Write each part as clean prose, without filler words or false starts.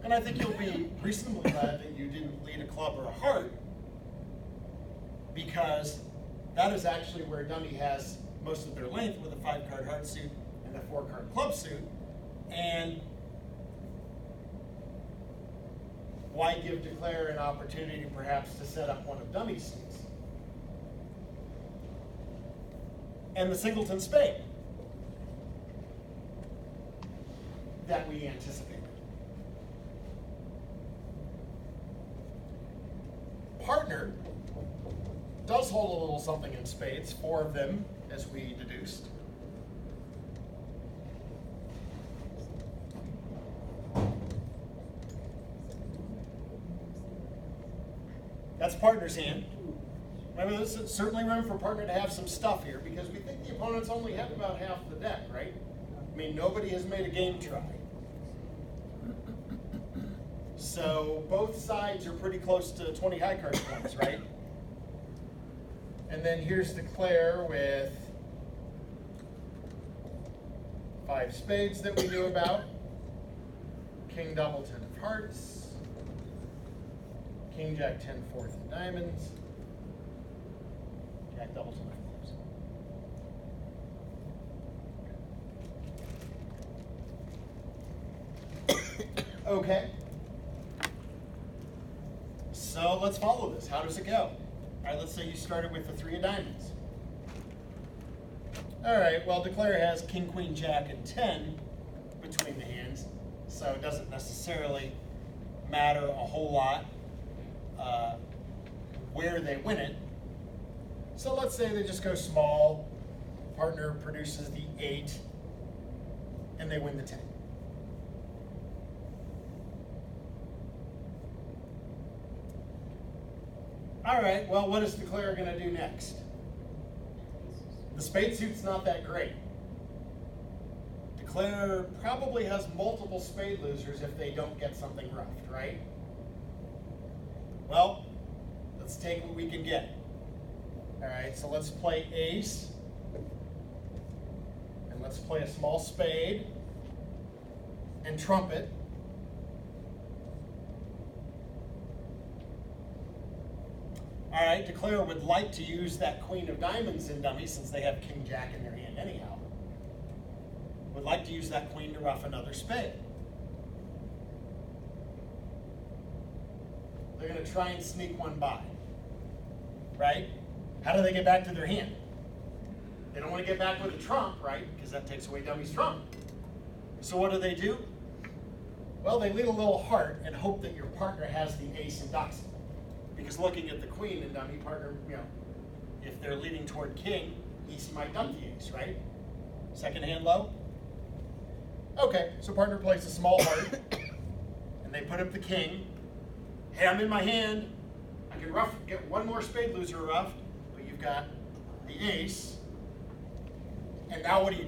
And I think you'll be reasonably glad that you didn't lead a club or a heart, because that is actually where dummy has most of their length with a 5-card heart suit and a 4-card club suit. And why give Declare an opportunity perhaps to set up one of dummy's suits? And the singleton spade that we anticipated. Partner does hold a little something in spades, 4 of them, as we deduced. That's partner's hand. Remember, there's certainly room for partner to have some stuff here, because we think the opponents only have about half the deck, right? I mean, nobody has made a game try. So both sides are pretty close to 20 high card points, right? And then here's Declare with 5 spades that we knew about. King double 10 of hearts. King jack 10 fourth of diamonds. Jack double 10 of clubs. Okay. So let's follow this. How does it go? All right, let's say you started with the 3 of diamonds. All right, well, Declare has king, queen, jack, and 10 between the hands, so it doesn't necessarily matter a whole lot where they win it. So let's say they just go small, partner produces the 8, and they win the 10. All right, well, what is Declare going to do next? The spade suit's not that great. Declare probably has multiple spade losers if they don't get something roughed, right? Well, let's take what we can get. All right, so let's play ace. And let's play a small spade and trumpet. All right, Declare would like to use that queen of diamonds in dummy since they have king jack in their hand anyhow. Would like to use that queen to ruff another spade. They're going to try and sneak one by, right? How do they get back to their hand? They don't want to get back with a trump, right? Because that takes away dummy's trump. So what do? Well, they lead a little heart and hope that your partner has the ace and ducks. Because looking at the queen and dummy partner, if they're leaning toward king, he might dump the ace, right? Second hand low. Okay, so partner plays a small heart, and they put up the king. Hey, I'm in my hand. I can get one more spade loser roughed, but you've got the ace. And now what do?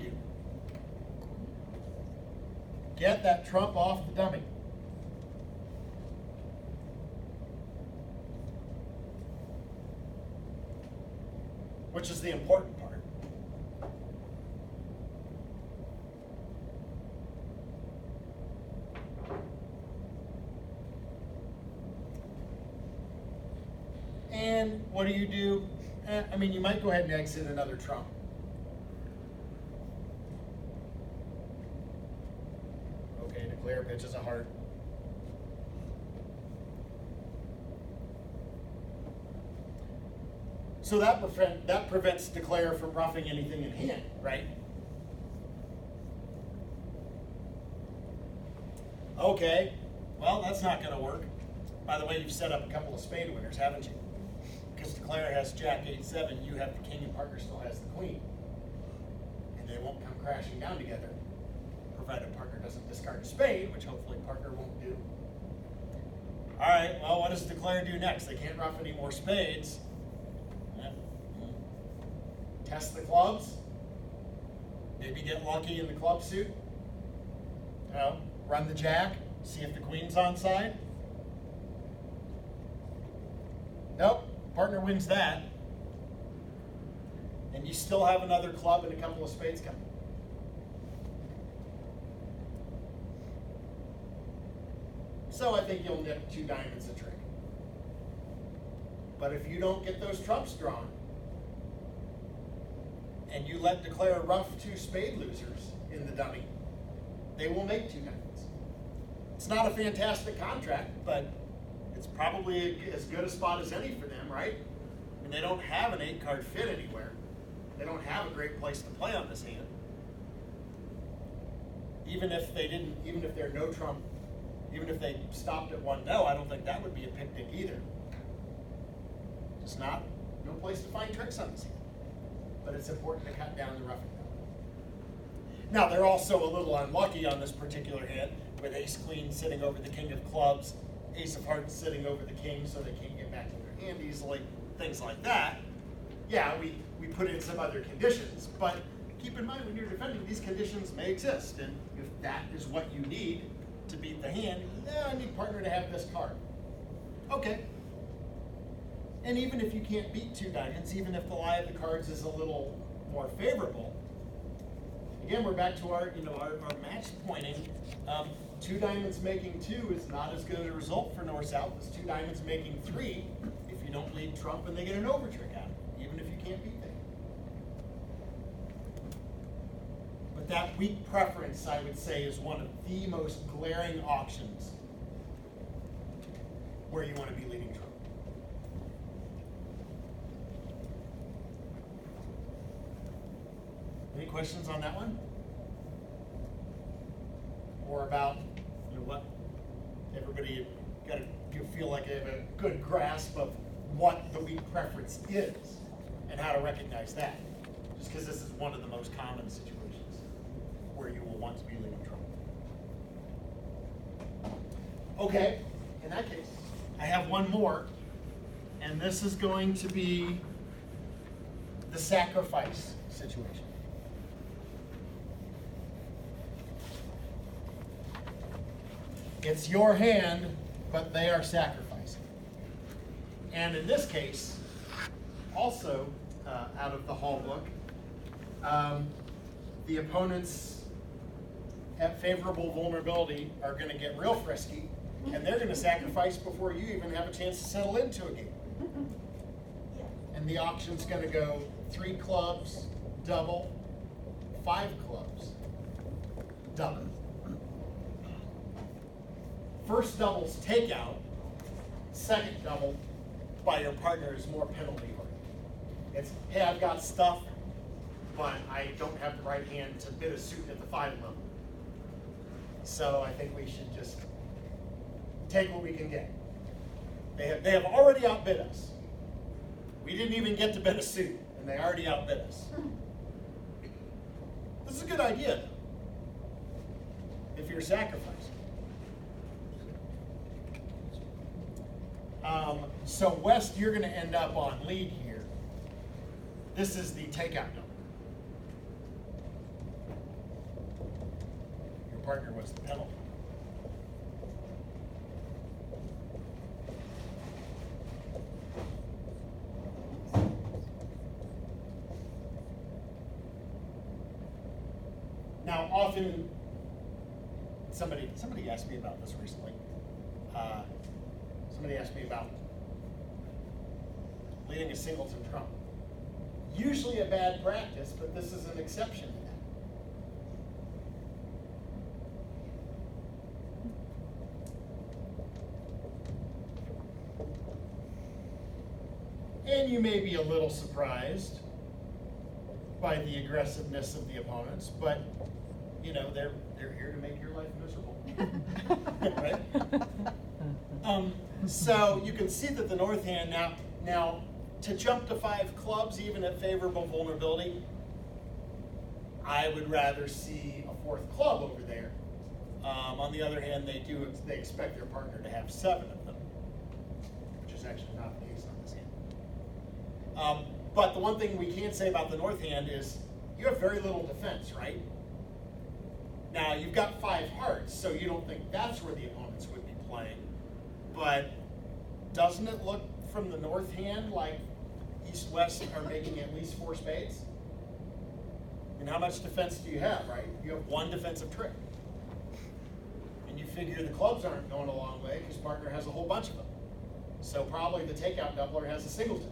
Get that trump off the dummy. Which is the important part. And what do? You might go ahead and exit another trump. Okay, Declare pitches a heart. So that prevents Declare from roughing anything in hand, right? Okay, well, that's not going to work. By the way, you've set up a couple of spade winners, haven't you? Because Declare has jack 8-7, you have the king, and partner still has the queen. And they won't come crashing down together, provided partner doesn't discard a spade, which hopefully partner won't do. All right, well, what does Declare do next? They can't rough any more spades. Test the clubs. Maybe get lucky in the club suit. Run the jack, see if the queen's on side. Nope, partner wins that. And you still have another club and a couple of spades coming. So I think you'll nip 2 diamonds a trick. But if you don't get those trumps drawn, and you declare rough 2 spade losers in the dummy, they will make 2 diamonds. It's not a fantastic contract, but it's probably as good a spot as any for them, right? And they don't have an 8-card fit anywhere. They don't have a great place to play on this hand. Even if they're no trump, even if they stopped at 1-0, I don't think that would be a picnic either. Just no place to find tricks on this hand. But it's important to cut down the roughing. Now, they're also a little unlucky on this particular hand, with ace-queen sitting over the king of clubs, ace of hearts sitting over the king so they can't get back to their hand easily, things like that. Yeah, we put in some other conditions, but keep in mind when you're defending, these conditions may exist, and if that is what you need to beat the hand, I need partner to have this card. Okay. And even if you can't beat 2 diamonds, even if the lie of the cards is a little more favorable, again, we're back to our match pointing. 2 diamonds making 2 is not as good a result for North-South as 2 diamonds making 3 if you don't lead trump and they get an overtrick out of it, even if you can't beat them. But that weak preference, I would say, is one of the most glaring options where you want to be leading trump. Any questions on that one? Or about what everybody got to feel like they have a good grasp of what the weak preference is and how to recognize that. Just because this is one of the most common situations where you will want to be leading trump. Okay, in that case, I have one more, and this is going to be the sacrifice situation. It's your hand, but they are sacrificing. And in this case, also out of the Hall book, the opponents at favorable vulnerability are going to get real frisky, and they're going to sacrifice before you even have a chance to settle into a game. And the auction's going to go 3 clubs, double, 5 clubs, double. First double's takeout, second double by your partner is more penalty oriented. It's, hey, I've got stuff, but I don't have the right hand to bid a suit at the 5 level. So I think we should just take what we can get. They have already outbid us. We didn't even get to bid a suit, and they already outbid us. This is a good idea, though, if you're sacrificing. So West, you're going to end up on lead here. This is the takeout number. Your partner was the penalty. Now, often, somebody asked me about this recently. Somebody asked me about leading a singleton trump. Usually a bad practice, but this is an exception to that. And you may be a little surprised by the aggressiveness of the opponents, but they're here to make your life miserable. Right? So you can see that the North hand now to jump to 5 clubs, even at favorable vulnerability, I would rather see a 4th club over there. On the other hand, they expect their partner to have 7 of them, which is actually not the case on this hand. But the one thing we can say about the North hand is you have very little defense, right? Now, you've got 5 hearts, so you don't think that's where the opponents would be playing. But doesn't it look from the North hand like East-West are making at least 4 spades? And how much defense do you have, right? You have 1 defensive trick. And you figure the clubs aren't going a long way because partner has a whole bunch of them. So probably the takeout doubler has a singleton.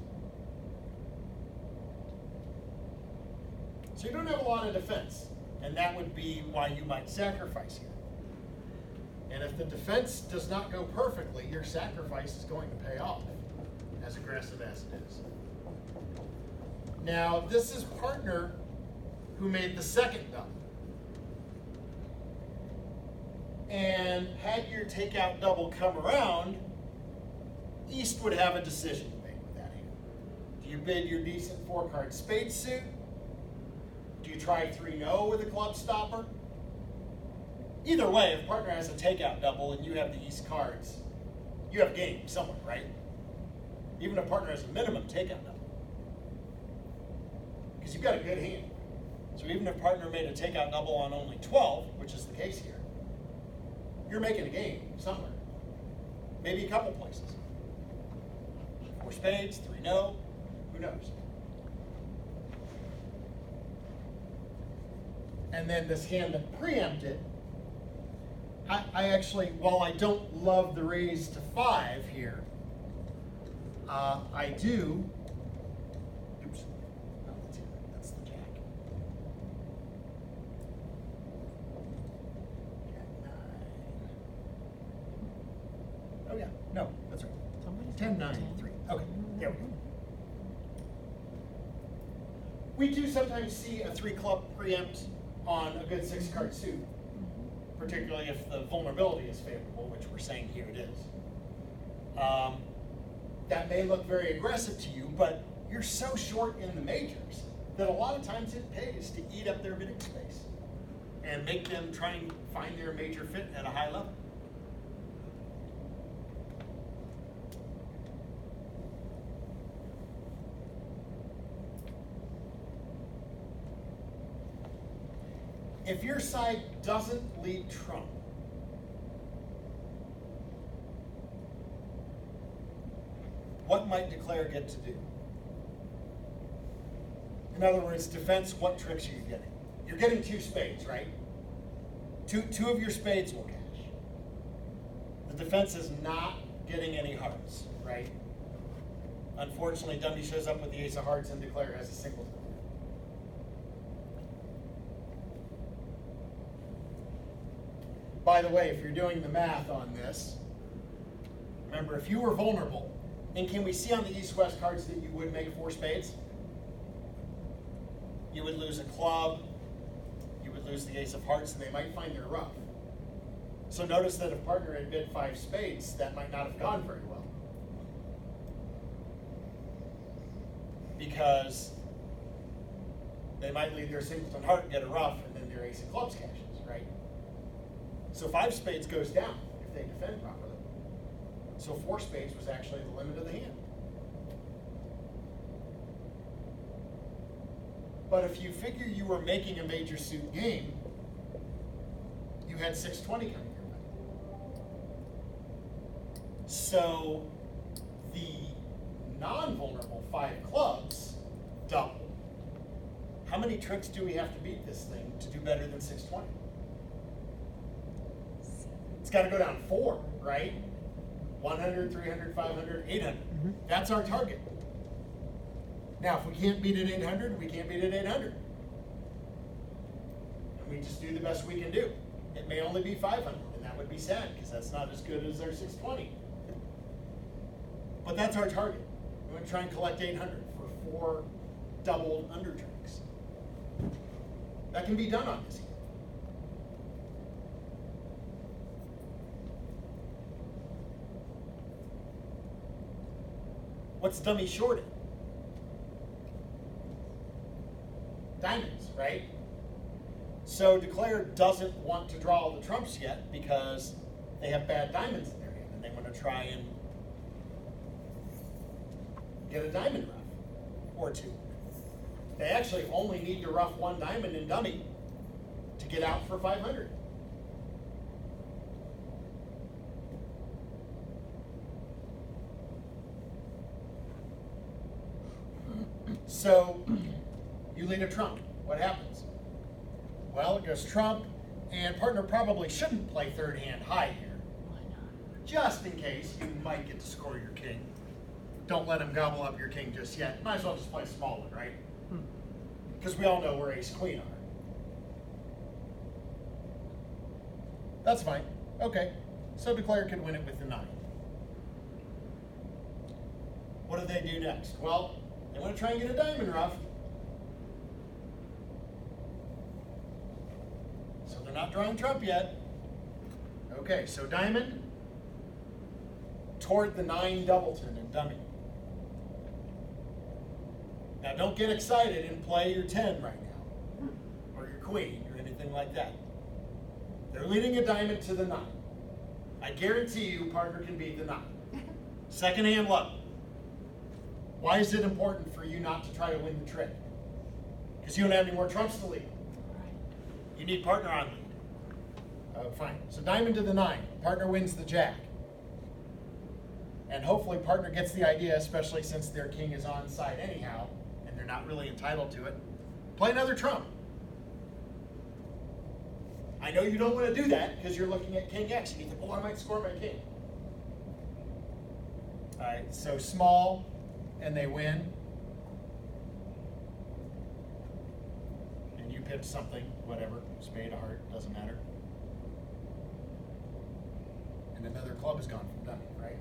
So you don't have a lot of defense, and that would be why you might sacrifice here. And if the defense does not go perfectly, your sacrifice is going to pay off, as aggressive as it is. Now, this is partner who made the second double. And had your takeout double come around, East would have a decision to make with that hand. Do you bid your decent 4-card spade suit? Do you try 3-0 with a club stopper? Either way, if partner has a takeout double and you have the East cards, you have game somewhere, right? Even if partner has a minimum takeout double. Because you've got a good hand. So even if partner made a takeout double on only 12, which is the case here, you're making a game somewhere. Maybe a couple places. 4 spades, 3-0, who knows? And then this hand that preempted, I actually, while I don't love the raise to 5 here, I do, oops, no, that's the jack. Jack 9. Oh yeah, no, that's right. 10, 9, 3. Okay, there we go. We do sometimes see a 3-club preempt on a good 6-card suit, particularly if the vulnerability is favorable, which we're saying here it is. That may look very aggressive to you, but you're so short in the majors that a lot of times it pays to eat up their bidding space and make them try and find their major fit at a high level. If your side doesn't lead trump, what might declare get to do? In other words, defense, what tricks are you getting? You're getting 2 spades, right? Two of your spades will cash. The defense is not getting any hearts, right? Unfortunately, Dundee shows up with the ace of hearts and declare has a singleton. By the way, if you're doing the math on this, remember, if you were vulnerable, and can we see on the East-West cards that you would make 4 spades? You would lose a club, you would lose the ace of hearts, and they might find their rough. So notice that if partner had bid 5 spades, that might not have gone very well. Because they might lead their singleton heart, get a rough, and then their ace of clubs cashes, right? So 5 spades goes down if they defend properly. So 4 spades was actually the limit of the hand. But if you figure you were making a major suit game, you had 620 coming your way. So the non-vulnerable 5 clubs double. How many tricks do we have to beat this thing to do better than 620? It's got to go down 4, right? 100, 300, 500, 800. That's our target. Now, if we can't beat it 800, we can't beat it 800. And we just do the best we can do. It may only be 500, and that would be sad, because that's not as good as our 620. But that's our target. We're going to try and collect 800 for 4 doubled under tricks. That can be done on this hand. What's dummy shorted? Diamonds, right? So declare doesn't want to draw all the trumps yet because they have bad diamonds in their hand and they want to try and get a diamond ruff or 2. They actually only need to ruff 1 diamond in dummy to get out for 500. So you lead a trump. What happens? Well, it goes trump, And partner probably shouldn't play third hand high here. Just in case you might get to score your king. Don't let him gobble up your king just yet. Might as well just play a small one, right? Because we all know where ace queen are. That's fine. Okay. So declare can win it with the 9. What do they do next? Well, they want to try and get a diamond ruff. So they're not drawing trump yet. Okay, so diamond toward the 9 doubleton and dummy. Now don't get excited and play your 10 right now, or your queen, or anything like that. They're leading a diamond to the 9. I guarantee you partner can beat the 9. Second hand low. Why is it important for you not to try to win the trick? Because you don't have any more trumps to lead. You need partner on lead. Fine. So diamond to the 9. Partner wins the jack. And hopefully partner gets the idea, especially since their king is on side anyhow, and they're not really entitled to it. Play another trump. I know you don't want to do that because you're looking at king X and you think, oh, I might score my king. All right, so small, and they win. And you pick something, whatever, spade, a heart, doesn't matter. And another club is gone from dummy, right?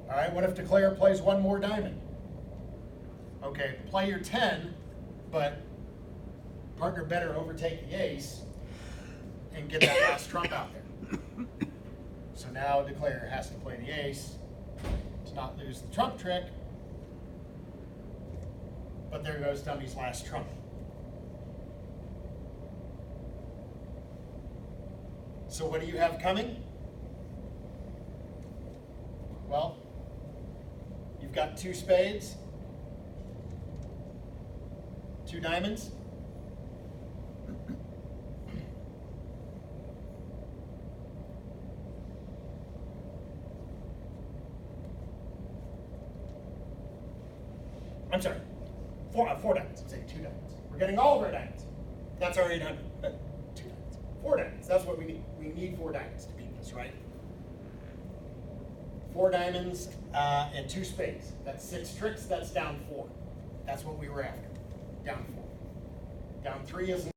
All right, what if declare plays one more diamond? Okay, play your 10, but partner better overtake the ace and get that last trump out there. So now declare has to play the ace to not lose the trump trick. But there goes dummy's last trump. So what do you have coming? Well, you've got 2 spades, 2 diamonds. I'm sorry, 4 diamonds. I'm saying 2 diamonds. We're getting all of our diamonds. That's our 800. 2 diamonds. 4 diamonds. That's what we need. We need 4 diamonds to beat this, right? 4 diamonds and 2 spades. That's 6 tricks. That's down 4. That's what we were after. Down 4. Down 3 is